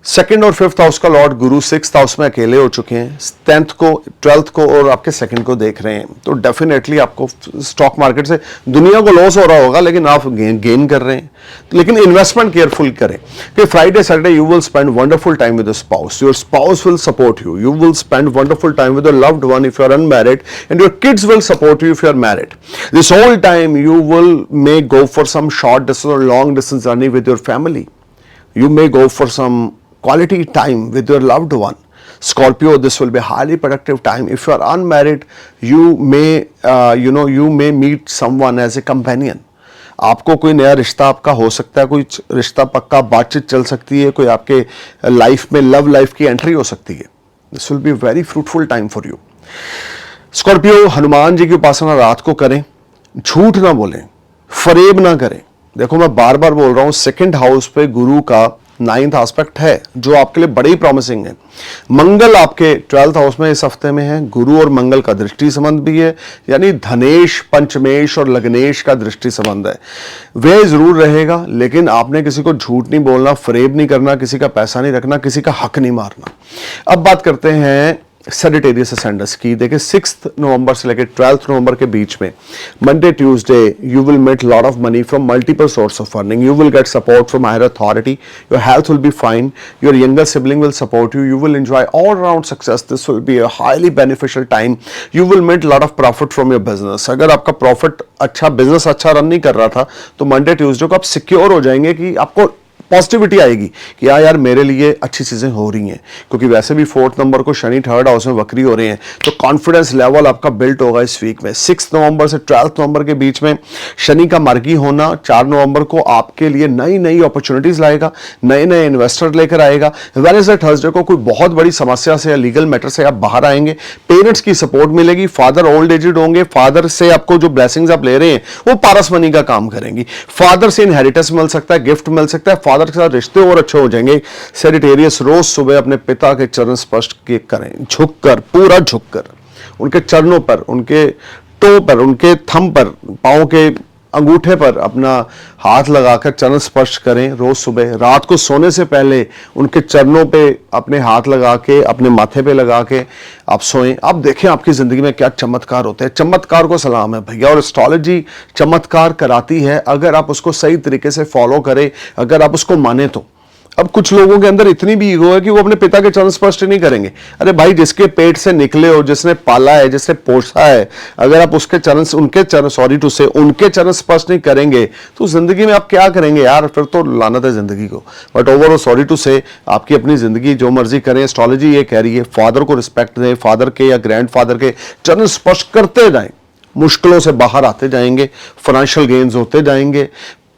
2nd और 5th हाउस का लॉर्ड गुरु 6th हाउस में अकेले हो चुके हैं। 10th को, 12th को और आपके 2nd को देख रहे हैं, तो डेफिनेटली आपको स्टॉक मार्केट से दुनिया को लॉस हो रहा होगा, लेकिन आप गेन कर रहे हैं। लेकिन इन्वेस्टमेंट केयरफुल करें कि Friday Saturday you will spend wonderful time with spouse. Your spouse will support you. You will spend wonderful time with your loved one if you are unmarried, and your kids will support you if you are married. This whole time you will may go for some short distance और long distance journey with your family. You may go for some quality time with your loved one. Scorpio, this will be a highly productive time. If you are unmarried, you may meet someone as a companion. आपको कोई नया रिश्ता आपका हो सकता है, कोई रिश्ता पक्का, बातचीत चल सकती है, कोई आपके लाइफ में लव लाइफ की एंट्री हो सकती है. This will be very fruitful time for you. Scorpio, Hanuman ji की उपासना रात को करें, झूठ ना बोलें, फरेब ना करें. देखो मैं बार बार बोल रहा हूं, 2nd हाउस पे गुरु का 9th एस्पेक्ट है जो आपके लिए बड़ी प्रॉमिसिंग है. मंगल आपके 12th हाउस में इस हफ्ते में है. गुरु और मंगल का दृष्टि संबंध भी है, यानी धनेश, पंचमेश और लग्नेश का दृष्टि संबंध है. वह जरूर रहेगा, लेकिन आपने किसी को झूठ नहीं बोलना, फरेब नहीं करना, किसी का पैसा नहीं रखना, किसी का हक नहीं मारना. अब बात करते हैं सेजिटेरियस असेंडेंस की. देखिए 6 नवंबर से लेकर 12 नवंबर के बीच में Monday Tuesday you will met lot of money from multiple source of earning. You will get support from higher authority. Your health will be fine. Your younger sibling will support you. You will enjoy all around success. This will be a highly beneficial time. You will met lot of profit from your business. अगर आपका profit अच्छा, business अच्छा run नहीं कर रहा था, तो Monday Tuesday को आप सिक्योर हो जाएंगे कि आपको पॉजिटिविटी आएगी कि हाँ यार मेरे लिए अच्छी चीज़ें हो रही हैं, क्योंकि वैसे भी 4th नंबर को शनि 3rd हाउस में वक्री हो रहे हैं, तो कॉन्फिडेंस लेवल आपका बिल्ट होगा इस वीक में। 6 नवंबर से 12 नवंबर के बीच में शनि का मार्गी होना 4 नवंबर को आपके लिए नई नई अपॉर्चुनिटीज लाएगा, नए नए इन्वेस्टर लेकर आएगा। वेडनेसडे थर्सडे को कोई बहुत बड़ी समस्या से या लीगल मैटर से आप बाहर आएंगे, पेरेंट्स की सपोर्ट मिलेगी, फादर ओल्ड एजेड होंगे, फादर से आपको जो ब्लेसिंग्स आप ले रहे हैं वो पारस मनी का काम करेंगी, फादर से इनहेरिटेंस मिल सकता है, गिफ्ट मिल सकता है, फादर के साथ रिश्ते और अच्छे हो जाएंगे। सेजिटेरियस रोज सुबह अपने पिता के चरण स्पर्श करें, झुककर, पूरा झुककर उनके चरणों पर, उनके टो पर, उनके थंब पर, पांव के अंगूठे पर अपना हाथ लगाकर चरण स्पर्श करें रोज सुबह। रात को सोने से पहले उनके चरणों पे अपने हाथ लगा के, अपने माथे पे लगा के आप सोएं। आप देखें आपकी जिंदगी में क्या चमत्कार होते हैं। चमत्कार को सलाम है भैया, और एस्ट्रोलॉजी चमत्कार कराती है अगर आप उसको सही तरीके से फॉलो करें, अगर आप उसको माने तो। अब कुछ लोगों के अंदर इतनी भी ईगो है कि वो अपने पिता के चरण स्पर्श नहीं करेंगे। अरे भाई, जिसके पेट से निकले हो, जिसने पाला है, जिसने पोसा है, अगर आप उसके चरण, उनके चरण, सॉरी टू से, उनके चरण स्पर्श नहीं करेंगे तो जिंदगी में आप क्या करेंगे यार, फिर तो लानत है जिंदगी को। बट ओवरऑल सॉरी टू से, आपकी अपनी जिंदगी जो मर्जी करें। एस्ट्रोलॉजी ये कह रही है फादर को रिस्पेक्ट दें, फादर के या ग्रैंडफादर के चरण स्पर्श करते जाएं, मुश्किलों से बाहर आते जाएंगे, फाइनेंशियल गेन्स होते जाएंगे,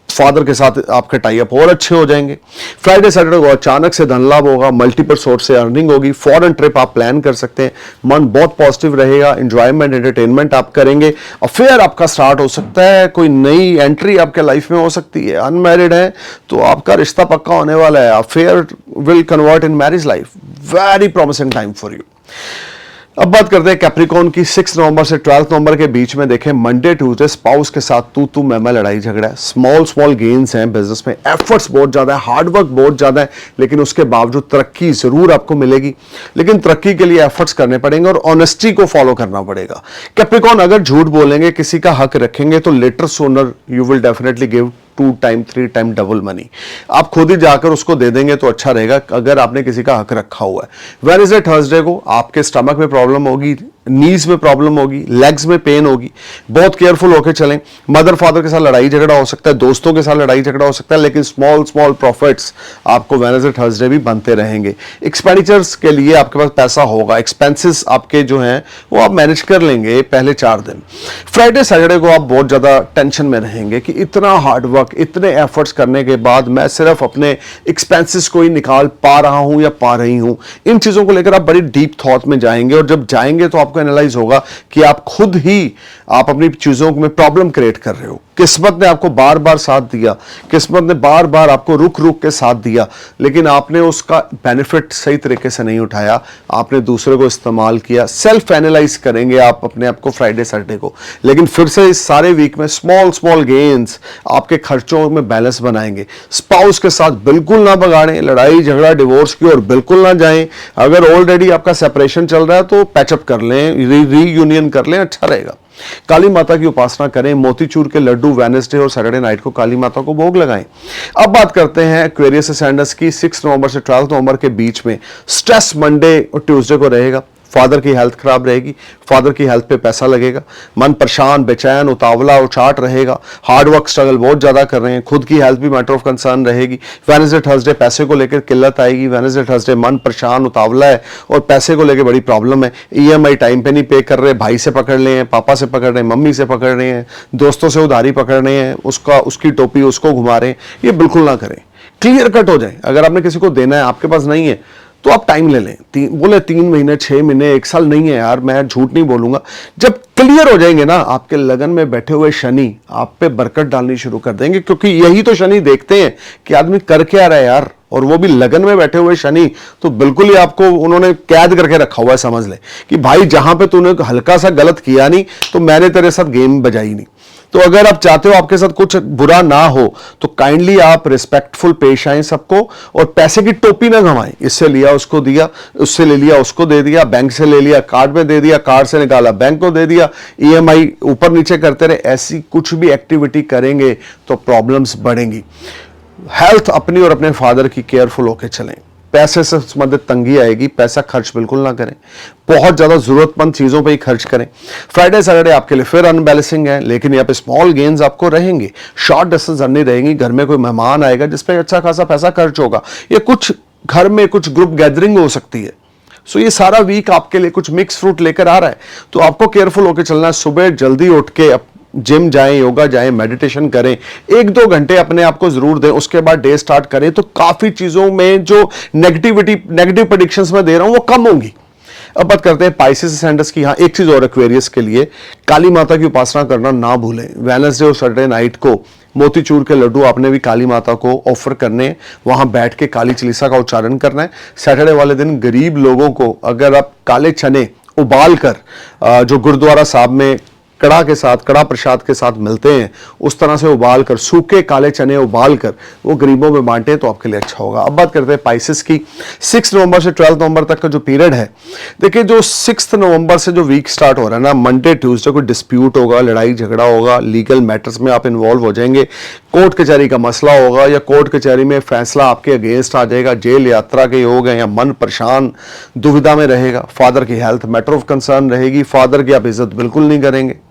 फादर के साथ आपके टाई अप और अच्छे हो जाएंगे। फ्राइडे सैटरडे को अचानक से धन लाभ होगा, मल्टीपल सोर्स से अर्निंग होगी, फॉरेन ट्रिप आप प्लान कर सकते हैं, मन बहुत पॉजिटिव रहेगा, एंजॉयमेंट, एंटरटेनमेंट आप करेंगे, अफेयर आपका स्टार्ट हो सकता है, कोई नई एंट्री आपके लाइफ में हो सकती है। अनमैरिड है तो आपका रिश्ता पक्का होने वाला है, affair will convert in marriage life, very promising time for you. अब बात करते हैं कैप्रिकॉर्न की। 6 नवंबर से 12 नवंबर के बीच में देखें, मंडे ट्यूसडे स्पाउस के साथ तू मैं लड़ाई झगड़ा है, स्मॉल गेन्स हैं बिजनेस में, एफर्ट्स बहुत ज्यादा है, हार्डवर्क बहुत ज्यादा है, लेकिन उसके बावजूद तरक्की जरूर आपको मिलेगी। लेकिन तरक्की के लिए एफर्ट्स करने पड़ेंगे और ऑनेस्टी को फॉलो करना पड़ेगा। कैप्रिकॉर्न अगर झूठ बोलेंगे, किसी का हक रखेंगे, तो later sooner you will definitely give 2 time 3 time double money. आप खुद ही जाकर उसको दे देंगे तो अच्छा रहेगा अगर आपने किसी का हक रखा हुआ है। वेडनेसडे थर्सडे को आपके स्टमक में प्रॉब्लम होगी, नीज में प्रॉब्लम होगी, लेग्स में पेन होगी, बहुत केयरफुल होकर चलें। मदर फादर के साथ लड़ाई झगड़ा हो सकता है, दोस्तों के साथ लड़ाई झगड़ा हो सकता है, लेकिन स्मॉल प्रॉफिट्स आपको वेडनेसडे थर्सडे भी बनते रहेंगे। एक्सपेंडिचर्स के लिए आपके पास पैसा होगा, एक्सपेंसेस आपके जो हैं वो आप मैनेज कर लेंगे पहले 4 दिन। फ्राइडे सैटरडे को आप बहुत ज्यादा टेंशन में रहेंगे कि इतना हार्डवर्क, इतने एफर्ट्स करने के बाद मैं सिर्फ अपने एक्सपेंसेस को ही निकाल पा रहा हूं या पा रही हूं। इन चीजों को लेकर आप बड़ी डीप थॉट में जाएंगे, और जब जाएंगे तो आपको एनालाइज होगा कि आप खुद ही आप अपनी चीजों में प्रॉब्लम क्रिएट कर रहे हो। किस्मत ने आपको बार बार साथ दिया, किस्मत ने बार बार आपको रुक रुक के साथ दिया, लेकिन आपने उसका बेनिफिट सही तरीके से नहीं उठाया, आपने दूसरे को इस्तेमाल किया। सेल्फ एनालाइज करेंगे आप अपने आप को फ्राइडे सैटरडे को, लेकिन फिर से इस सारे वीक में स्मॉल गेन्स आपके खर्चों में बैलेंस बनाएंगे। स्पाउस के साथ बिल्कुल ना बगाड़ें, लड़ाई झगड़ा डिवोर्स की ओर बिल्कुल ना जाएं। अगर ऑलरेडी आपका सेपरेशन चल रहा है तो पैचअप कर लें, रीयूनियन कर लें, अच्छा रहेगा। काली माता की उपासना करें, मोतीचूर के लड्डू वेडनेसडे और सैटरडे नाइट को काली माता को भोग लगाएं। अब बात करते हैं एक्वेरियस असेंडेंस की। 6 नवंबर से 12 नवंबर के बीच में स्ट्रेस मंडे और ट्यूसडे को रहेगा। फादर की हेल्थ खराब रहेगी, फादर की हेल्थ पे पैसा लगेगा, मन परेशान, बेचैन, उतावला, उचाट रहेगा, हार्डवर्क स्ट्रगल बहुत ज्यादा कर रहे हैं, खुद की हेल्थ भी मैटर ऑफ कंसर्न रहेगी। वेडनेसडे थर्सडे पैसे को लेकर किल्लत आएगी, वेडनेसडे थर्सडे मन परेशान, उतावला है और पैसे को लेकर बड़ी प्रॉब्लम है। EMI टाइम पे नहीं पे कर रहे, भाई से पकड़ रहे हैं, पापा से पकड़ रहे हैं, मम्मी से पकड़ रहे हैं, दोस्तों से उधारी पकड़ रहे हैं, उसकी टोपी उसको घुमा रहे हैं, ये बिल्कुल ना करें। क्लियर कट हो जाए। अगर आपने किसी को देना है, आपके पास नहीं है, तो आप टाइम ले लें। 3 महीने, 6 महीने, 1 साल नहीं है यार, मैं झूठ नहीं बोलूंगा। जब क्लियर हो जाएंगे ना, आपके लगन में बैठे हुए शनि आप पे बरकत डालनी शुरू कर देंगे, क्योंकि यही तो शनि देखते हैं कि आदमी कर क्या रहा है यार, और वो भी लगन में बैठे हुए शनि, तो बिल्कुल ही आपको उन्होंने कैद करके रखा हुआ है। समझ ले कि भाई जहां पे तूने हल्का सा गलत किया नहीं, तो मैंने तेरे साथ गेम बजाई नहीं। तो अगर आप चाहते हो आपके साथ कुछ बुरा ना हो, तो काइंडली आप रिस्पेक्टफुल पेश आए सबको, और पैसे की टोपी ना घमाएं। इससे लिया उसको दिया, उससे ले लिया उसको दे दिया, बैंक से ले लिया कार्ड में दे दिया, कार्ड से निकाला बैंक को दे दिया, EMI ऊपर नीचे करते रहे। ऐसी कुछ भी एक्टिविटी करेंगे तो प्रॉब्लम्स बढ़ेंगी। हेल्थ अपनी और अपने फादर की केयरफुल होकर चलें। पैसे से संबंधित तंगी आएगी, पैसा खर्च बिल्कुल ना करें, बहुत ज़्यादा ज़रूरतमंद चीज़ों पे ही खर्च करें। फ्राइडे सैटरडे आपके लिए फिर अनबैलेंसिंग है, लेकिन यहाँ पे स्मॉल गेन्स आपको रहेंगे, शॉर्ट डिस्टेंस जर्नी रहेंगी, घर में कोई मेहमान आएगा जिस पे अच्छा खासा पैसा खर्च होगा, या कुछ घर में कुछ ग्रुप गैदरिंग हो सकती है। सो ये सारा वीक आपके लिए कुछ मिक्स फ्रूट लेकर आ रहा है, तो आपको केयरफुल होकर चलना है। सुबह जल्दी उठ के जिम जाएं, योगा जाएं, मेडिटेशन करें, 1-2 घंटे अपने आप को जरूर दें, उसके बाद डे स्टार्ट करें, तो काफी चीजों में जो नेगेटिव प्रेडिक्शंस में दे रहा हूं वो कम होंगी। अब बात करते हैं पाइसेस एसेंडेंट्स की। हाँ, एक चीज और एक्वेरियस के लिए, काली माता की उपासना करना ना भूलें। वेडनेसडे और सैटरडे नाइट को मोतीचूर के लड्डू आपने भी काली माता को ऑफर करने, वहां बैठ के काली चालीसा का उच्चारण करना है। सैटरडे वाले दिन गरीब लोगों को अगर आप काले चने उबाल कर जो गुरुद्वारा साहब में कड़ा प्रसाद के साथ मिलते हैं, उस तरह से उबाल कर, सूखे काले चने उबाल कर वो गरीबों में बांटे तो आपके लिए अच्छा होगा। अब बात करते हैं पाइसेस की। 6 नवंबर से 12 नवंबर तक का जो पीरियड है, देखिए जो 6 नवंबर से जो वीक स्टार्ट हो रहा है ना, मंडे ट्यूसडे को डिस्प्यूट होगा, लड़ाई झगड़ा होगा, लीगल मैटर्स में आप इन्वॉल्व हो जाएंगे, कोर्ट कचहरी का मसला होगा, या कोर्ट कचहरी में फैसला आपके अगेंस्ट आ जाएगा, जेल यात्रा के योग है, या मन परेशान दुविधा में रहेगा। फादर की हेल्थ मैटर ऑफ कंसर्न रहेगी, फादर की आप इज्जत बिल्कुल नहीं करेंगे।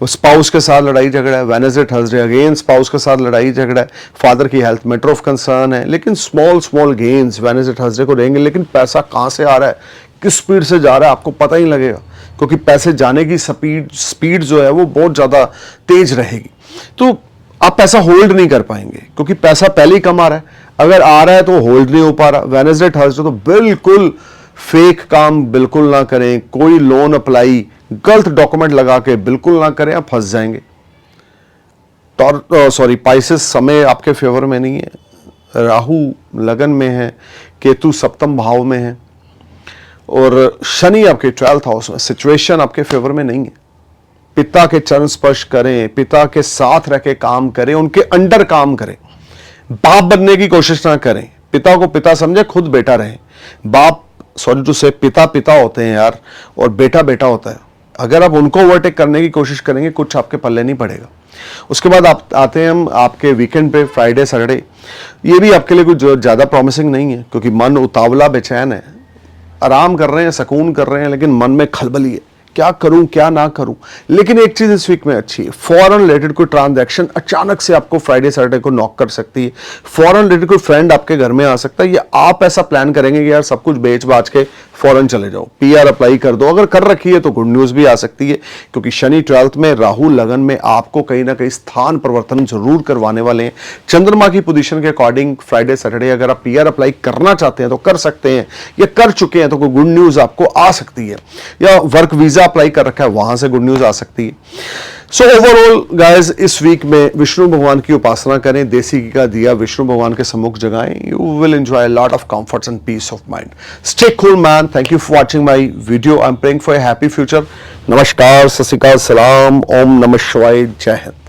स्पाउस के साथ लड़ाई झगड़ा है, वेडनेसडे थर्सडे अगेन स्पाउस के साथ लड़ाई झगड़ा है, फादर की हेल्थ मैटर ऑफ कंसर्न है, लेकिन स्मॉल गेन्स वेडनेसडे थर्सडे को रहेंगे। लेकिन पैसा कहां से आ रहा है, किस स्पीड से जा रहा है, आपको पता ही लगेगा, क्योंकि पैसे जाने की स्पीड जो है वो बहुत ज्यादा तेज रहेगी। तो आप पैसा होल्ड नहीं कर पाएंगे, क्योंकि पैसा पहले ही कम आ रहा है, अगर आ रहा है तो होल्ड नहीं हो पा रहा। वेडनेसडे थर्सडे तो बिल्कुल फेक काम बिल्कुल ना करें, कोई लोन अप्लाई गलत डॉक्यूमेंट लगा के बिल्कुल ना करें, आप फंस जाएंगे। पाइसेस समय आपके फेवर में नहीं है, राहु लगन में है, केतु सप्तम भाव में है, और शनि आपके 12th हाउस में। सिचुएशन आपके फेवर में नहीं है। पिता के चरण स्पर्श करें, पिता के साथ रह के काम करें, उनके अंडर काम करें, बाप बनने की कोशिश ना करें। पिता को पिता समझे, खुद बेटा रहे। बाप पिता पिता होते हैं यार, और बेटा बेटा होता है। अगर आप उनको ओवरटेक करने की कोशिश करेंगे, कुछ आपके पल्ले नहीं पड़ेगा। उसके बाद आप आते हैं हम आपके वीकेंड पे, फ्राइडे सैटरडे। ये भी आपके लिए कुछ ज़्यादा प्रॉमिसिंग नहीं है, क्योंकि मन उतावला बेचैन है, आराम कर रहे हैं, सुकून कर रहे हैं, लेकिन मन में खलबली है, क्या करूं क्या ना करूं। लेकिन एक चीज इस वीक में अच्छी है, फॉरेन रिलेटेड कोई ट्रांजैक्शन अचानक से आपको फ्राइडे सैटरडे को नॉक कर सकती है। फॉरेन रिलेटेड कोई फ्रेंड आपके घर में आ सकता है, या आप ऐसा प्लान करेंगे कि यार सब कुछ बेच बाच के फॉरेन चले जाओ, पीआर अप्लाई कर दो। अगर कर रखी है तो गुड न्यूज भी आ सकती है, क्योंकि शनि 12th में, राहु लगन में, आपको कहीं ना कहीं स्थान परिवर्तन जरूर करवाने वाले हैं। चंद्रमा की पोजीशन के अकॉर्डिंग फ्राइडे सैटरडे अगर आप पीआर अप्लाई करना चाहते हैं तो कर सकते हैं, या कर चुके हैं तो कोई गुड न्यूज आपको आ सकती है, या वर्क वीजा अप्लाई कर रखा है वहां से गुड न्यूज आ सकती है। सो ओवरऑल गाइस, इस वीक में विष्णु भगवान की उपासना करें, देसी घी का दिया विष्णु भगवान के सम्मुख जगाएं, you will enjoy lot of comforts and peace of mind. Stay cool man, thank you for watching my video, I am praying for a happy future. नमस्कार, सत श्री अकाल, सलाम, ओम नमः शिवाय, जय हिंद।